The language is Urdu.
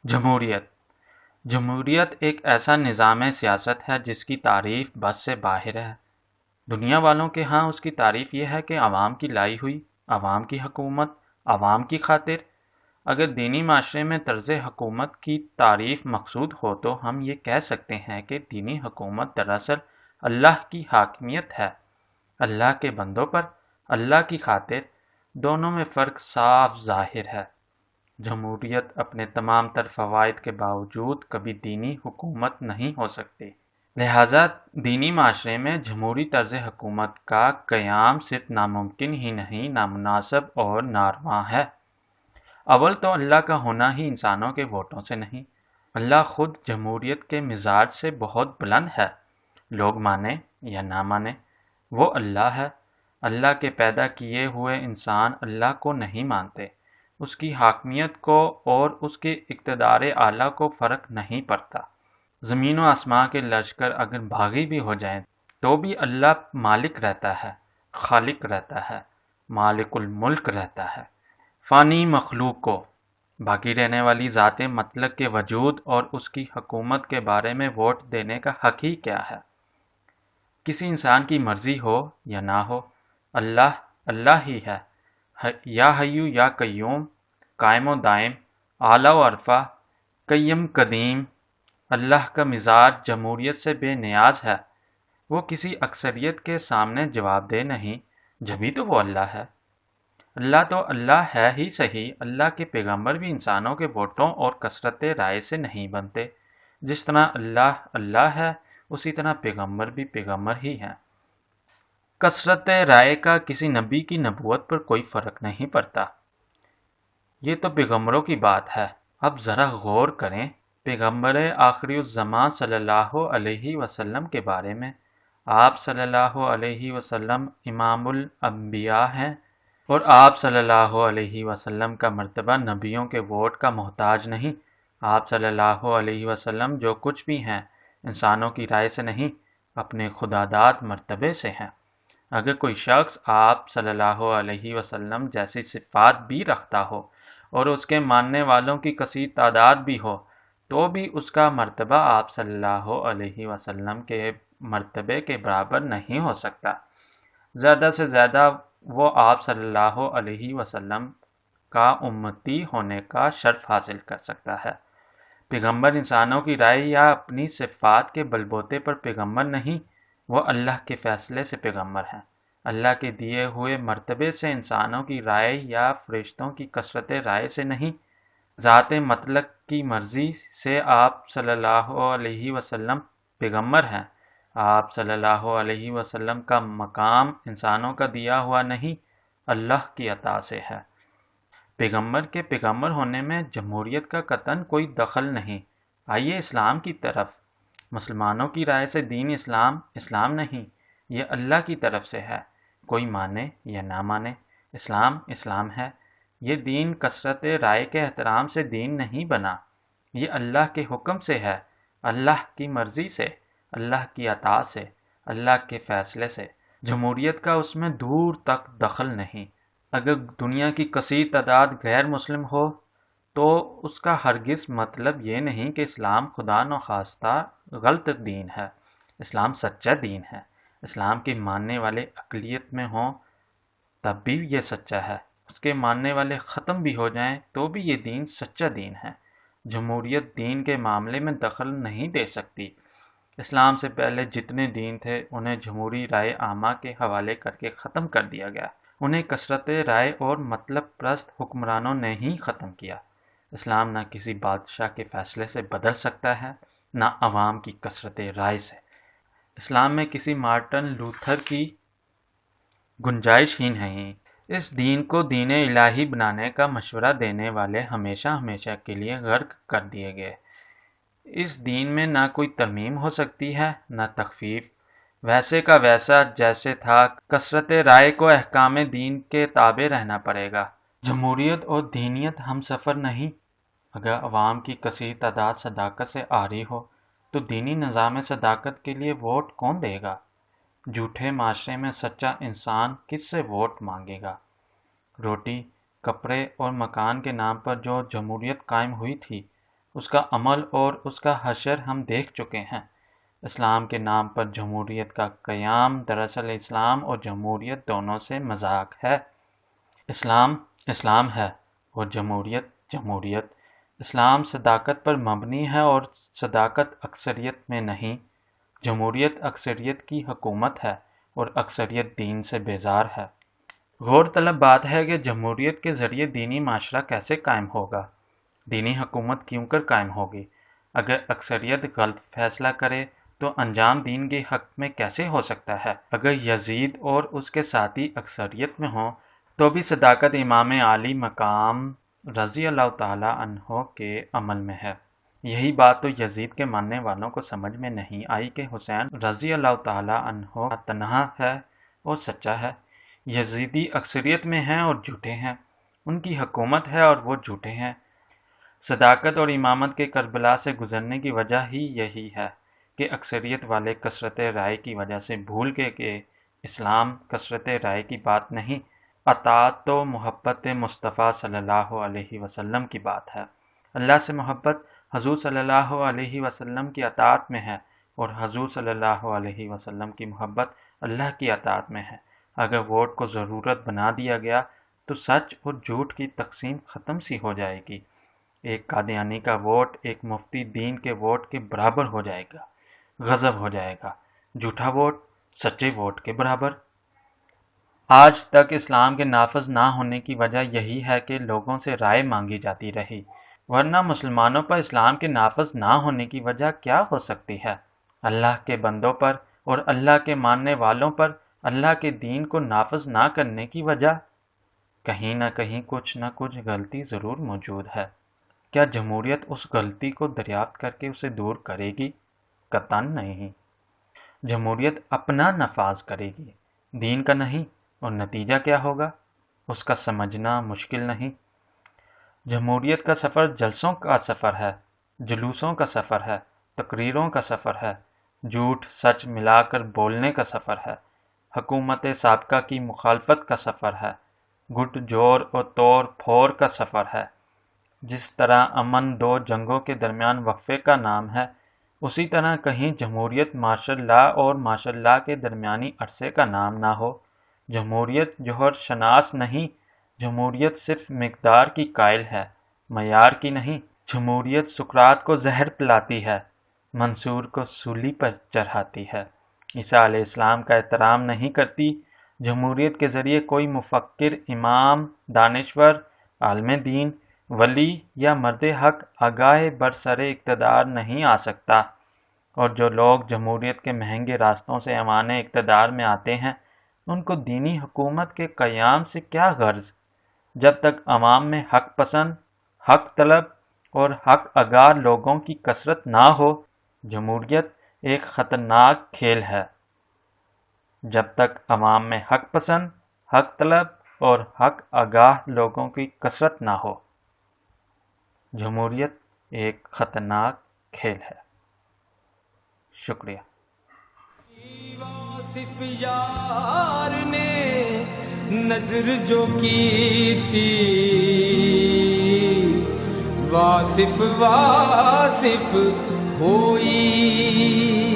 جمہوریت جمہوریت ایک ایسا نظام سیاست ہے جس کی تعریف بس سے باہر ہے۔ دنیا والوں کے ہاں اس کی تعریف یہ ہے کہ عوام کی لائی ہوئی، عوام کی حکومت، عوام کی خاطر۔ اگر دینی معاشرے میں طرز حکومت کی تعریف مقصود ہو تو ہم یہ کہہ سکتے ہیں کہ دینی حکومت دراصل اللہ کی حاکمیت ہے، اللہ کے بندوں پر، اللہ کی خاطر۔ دونوں میں فرق صاف ظاہر ہے۔ جمہوریت اپنے تمام تر فوائد کے باوجود کبھی دینی حکومت نہیں ہو سکتی۔ لہٰذا دینی معاشرے میں جمہوری طرز حکومت کا قیام صرف ناممکن ہی نہیں، نامناسب اور ناروا ہے۔ اول تو اللہ کا ہونا ہی انسانوں کے ووٹوں سے نہیں۔ اللہ خود جمہوریت کے مزاج سے بہت بلند ہے۔ لوگ مانیں یا نہ مانیں، وہ اللہ ہے۔ اللہ کے پیدا کیے ہوئے انسان اللہ کو نہیں مانتے، اس کی حاکمیت کو اور اس کے اقتدار اعلیٰ کو فرق نہیں پڑتا۔ زمین و آسمان کے لشکر اگر بھاگی بھی ہو جائیں تو بھی اللہ مالک رہتا ہے، خالق رہتا ہے، مالک الملک رہتا ہے۔ فانی مخلوق کو باقی رہنے والی ذات مطلق کے وجود اور اس کی حکومت کے بارے میں ووٹ دینے کا حق ہی کیا ہے؟ کسی انسان کی مرضی ہو یا نہ ہو، اللہ اللہ ہی ہے۔ یا حیو یا قیوم، قائم و دائم، اعلیٰ و عرفہ، قیم قدیم۔ اللہ کا مزاج جمہوریت سے بے نیاز ہے۔ وہ کسی اکثریت کے سامنے جواب دہ نہیں، جبھی تو وہ اللہ ہے۔ اللہ تو اللہ ہے ہی صحیح، اللہ کے پیغمبر بھی انسانوں کے ووٹوں اور کثرت رائے سے نہیں بنتے۔ جس طرح اللہ اللہ ہے، اسی طرح پیغمبر بھی پیغمبر ہی ہیں۔ کثرت رائے کا کسی نبی کی نبوت پر کوئی فرق نہیں پڑتا۔ یہ تو پیغمبروں کی بات ہے۔ اب ذرا غور کریں، پیغمبر آخری الزمان صلی اللہ علیہ وسلم کے بارے میں۔ آپ صلی اللہ علیہ وسلم امام الانبیاء ہیں، اور آپ صلی اللہ علیہ وسلم کا مرتبہ نبیوں کے ووٹ کا محتاج نہیں۔ آپ صلی اللہ علیہ وسلم جو کچھ بھی ہیں، انسانوں کی رائے سے نہیں، اپنے خداداد مرتبے سے ہیں۔ اگر کوئی شخص آپ صلی اللہ علیہ وسلم جیسی صفات بھی رکھتا ہو اور اس کے ماننے والوں کی کثیر تعداد بھی ہو، تو بھی اس کا مرتبہ آپ صلی اللہ علیہ وسلم کے مرتبے کے برابر نہیں ہو سکتا۔ زیادہ سے زیادہ وہ آپ صلی اللہ علیہ وسلم کا امتی ہونے کا شرف حاصل کر سکتا ہے۔ پیغمبر انسانوں کی رائے یا اپنی صفات کے بلبوتے پر پیغمبر نہیں، وہ اللہ کے فیصلے سے پیغمبر ہیں۔ اللہ کے دیے ہوئے مرتبے سے، انسانوں کی رائے یا فرشتوں کی کثرت رائے سے نہیں۔ ذات مطلق کی مرضی سے آپ صلی اللہ علیہ وسلم پیغمبر ہیں۔ آپ صلی اللہ علیہ وسلم کا مقام انسانوں کا دیا ہوا نہیں، اللہ کی عطا سے ہے۔ پیغمبر کے پیغمبر ہونے میں جمہوریت کا قطعاً کوئی دخل نہیں۔ آئیے اسلام کی طرف۔ مسلمانوں کی رائے سے دین اسلام اسلام نہیں، یہ اللہ کی طرف سے ہے۔ کوئی مانے یا نہ مانے، اسلام اسلام ہے۔ یہ دین کثرت رائے کے احترام سے دین نہیں بنا، یہ اللہ کے حکم سے ہے، اللہ کی مرضی سے، اللہ کی عطا سے، اللہ کے فیصلے سے۔ جمہوریت کا اس میں دور تک دخل نہیں۔ اگر دنیا کی کثیر تعداد غیر مسلم ہو تو اس کا ہرگز مطلب یہ نہیں کہ اسلام خدا نخواستہ غلط دین ہے۔ اسلام سچا دین ہے۔ اسلام کے ماننے والے اقلیت میں ہوں تب بھی یہ سچا ہے، اس کے ماننے والے ختم بھی ہو جائیں تو بھی یہ دین سچا دین ہے۔ جمہوریت دین کے معاملے میں دخل نہیں دے سکتی۔ اسلام سے پہلے جتنے دین تھے انہیں جمہوری رائے عامہ کے حوالے کر کے ختم کر دیا گیا۔ انہیں کثرت رائے اور مطلب پرست حکمرانوں نے ہی ختم کیا۔ اسلام نہ کسی بادشاہ کے فیصلے سے بدل سکتا ہے، نہ عوام کی کثرت رائے سے۔ اسلام میں کسی مارٹن لوتھر کی گنجائش ہی نہیں۔ اس دین کو دین الہی بنانے کا مشورہ دینے والے ہمیشہ ہمیشہ کے لیے غرق کر دیے گئے۔ اس دین میں نہ کوئی ترمیم ہو سکتی ہے، نہ تخفیف۔ ویسے کا ویسا جیسے تھا، کثرت رائے کو احکام دین کے تابع رہنا پڑے گا۔ جمہوریت اور دینیت ہم سفر نہیں۔ اگر عوام کی کثیر تعداد صداقت سے آری ہو تو دینی نظام صداقت کے لیے ووٹ کون دے گا؟ جھوٹے معاشرے میں سچا انسان کس سے ووٹ مانگے گا؟ روٹی، کپڑے اور مکان کے نام پر جو جمہوریت قائم ہوئی تھی، اس کا عمل اور اس کا حشر ہم دیکھ چکے ہیں۔ اسلام کے نام پر جمہوریت کا قیام دراصل اسلام اور جمہوریت دونوں سے مذاق ہے۔ اسلام اسلام ہے اور جمہوریت جمہوریت۔ اسلام صداقت پر مبنی ہے اور صداقت اکثریت میں نہیں۔ جمہوریت اکثریت کی حکومت ہے اور اکثریت دین سے بیزار ہے۔ غور طلب بات ہے کہ جمہوریت کے ذریعے دینی معاشرہ کیسے قائم ہوگا؟ دینی حکومت کیوں کر قائم ہوگی؟ اگر اکثریت غلط فیصلہ کرے تو انجام دین کے حق میں کیسے ہو سکتا ہے؟ اگر یزید اور اس کے ساتھی اکثریت میں ہوں تو بھی صداقت امام عالی مقام رضی اللہ تعالیٰ عنہ کے عمل میں ہے۔ یہی بات تو یزید کے ماننے والوں کو سمجھ میں نہیں آئی کہ حسین رضی اللہ تعالیٰ عنہ تنہا ہے اور سچا ہے۔ یزیدی اکثریت میں ہیں اور جھوٹے ہیں، ان کی حکومت ہے اور وہ جھوٹے ہیں۔ صداقت اور امامت کے کربلا سے گزرنے کی وجہ ہی یہی ہے کہ اکثریت والے کثرت رائے کی وجہ سے بھول گئے کہ اسلام کثرت رائے کی بات نہیں، اطاعت تو محبت مصطفیٰ صلی اللہ علیہ وسلم کی بات ہے۔ اللہ سے محبت حضور صلی اللہ علیہ وسلم کی اطاعت میں ہے اور حضور صلی اللہ علیہ وسلم کی محبت اللہ کی اطاعت میں ہے۔ اگر ووٹ کو ضرورت بنا دیا گیا تو سچ اور جھوٹ کی تقسیم ختم سی ہو جائے گی۔ ایک قادیانی کا ووٹ ایک مفتی دین کے ووٹ کے برابر ہو جائے گا، غضب ہو جائے گا۔ جھوٹا ووٹ سچے ووٹ کے برابر۔ آج تک اسلام کے نافذ نہ ہونے کی وجہ یہی ہے کہ لوگوں سے رائے مانگی جاتی رہی، ورنہ مسلمانوں پر اسلام کے نافذ نہ ہونے کی وجہ کیا ہو سکتی ہے؟ اللہ کے بندوں پر اور اللہ کے ماننے والوں پر اللہ کے دین کو نافذ نہ کرنے کی وجہ کہیں نہ کہیں کچھ نہ کچھ غلطی ضرور موجود ہے۔ کیا جمہوریت اس غلطی کو دریافت کر کے اسے دور کرے گی؟ قطعاً نہیں۔ جمہوریت اپنا نفاذ کرے گی، دین کا نہیں، اور نتیجہ کیا ہوگا اس کا سمجھنا مشکل نہیں۔ جمہوریت کا سفر جلسوں کا سفر ہے، جلوسوں کا سفر ہے، تقریروں کا سفر ہے، جھوٹ سچ ملا کر بولنے کا سفر ہے، حکومت سابقہ کی مخالفت کا سفر ہے، گٹ جوڑ اور توڑ پھوڑ کا سفر ہے۔ جس طرح امن دو جنگوں کے درمیان وقفے کا نام ہے، اسی طرح کہیں جمہوریت ماشاء اللہ اور ماشاء اللہ کے درمیانی عرصے کا نام نہ ہو۔ جمہوریت جوہر شناس نہیں، جمہوریت صرف مقدار کی قائل ہے، معیار کی نہیں۔ جمہوریت سقراط کو زہر پلاتی ہے، منصور کو سولی پر چڑھاتی ہے، عیسیٰ علیہ السلام کا احترام نہیں کرتی۔ جمہوریت کے ذریعے کوئی مفکر، امام، دانشور، عالم دین، ولی یا مرد حق آگاہ برسر اقتدار نہیں آ سکتا، اور جو لوگ جمہوریت کے مہنگے راستوں سے ایوان اقتدار میں آتے ہیں ان کو دینی حکومت کے قیام سے کیا غرض؟ جب تک عوام میں حق پسند، حق طلب اور حق آگاہ لوگوں کی کثرت نہ ہو، جمہوریت ایک خطرناک کھیل ہے۔ جب تک عوام میں حق پسند، حق طلب اور حق آگاہ لوگوں کی کثرت نہ ہو، جمہوریت ایک خطرناک کھیل ہے۔ شکریہ۔ واصف یار نے نظر جو کی تھی، واصف ہوئی